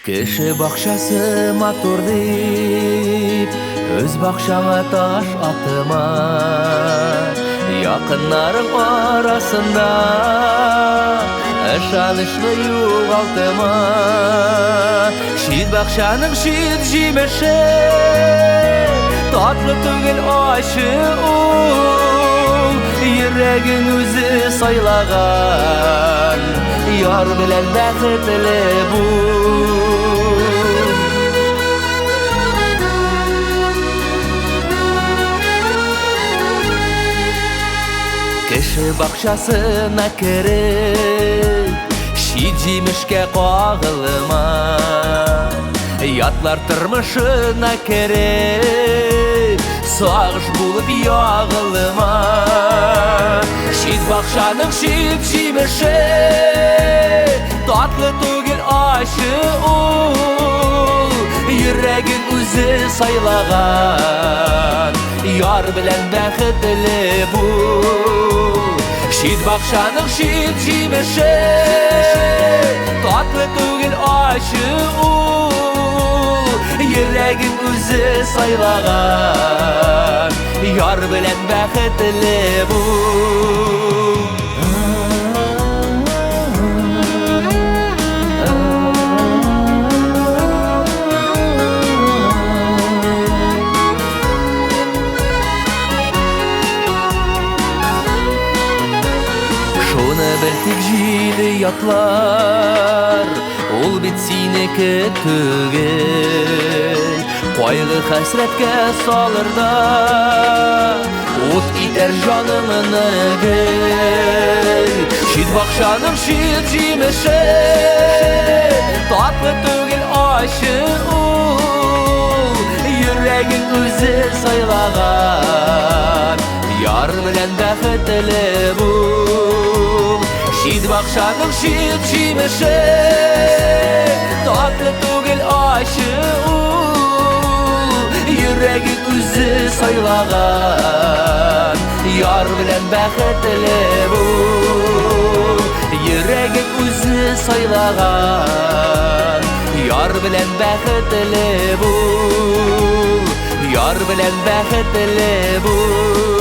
Кеше бақшасы матур деп, өз бақшаңа таш атыма. Якыннарың арасында ышанычлы югалтыма. Шит бақшаның шит жемеше, татлы түгел ащы ул. Йөрәгең үзе сайлаган, яр белән бәхетле бул. Кеше бақшасына кереп, шит җимешкә кагылма. Ятлар тормышына кереп, сагыш булып ягылма. Шит бақшаның шит җимеше, татлы түгел ащы ул. Йөрәгең үзе сайлаган, яр белән бәхетле бул. Шит бақшаның шит җимеше, татлы түгел ащы ул. Йөрәгең үзе сайлаган, яр белән бәхетле бул. Шуны бел тик җиде ятлар, ул бит синеке түгел. Кайгы хәсрәткә салыр да, ут итәр җаныңны гел. Шит бақшаның шит җимеше, татлы түгел ащы ул. Йөрәгең үзе сайлаган, яр белән бәхетле бул. Шит бақшаның шит җимеше, татлы түгел ащы ул. Йөрәгең үзе сайлаган, яр белән бәхетле бул. Йөрәгең үзе сайлаган, яр белән бәхетле бул. Яр белән бәхетле бул.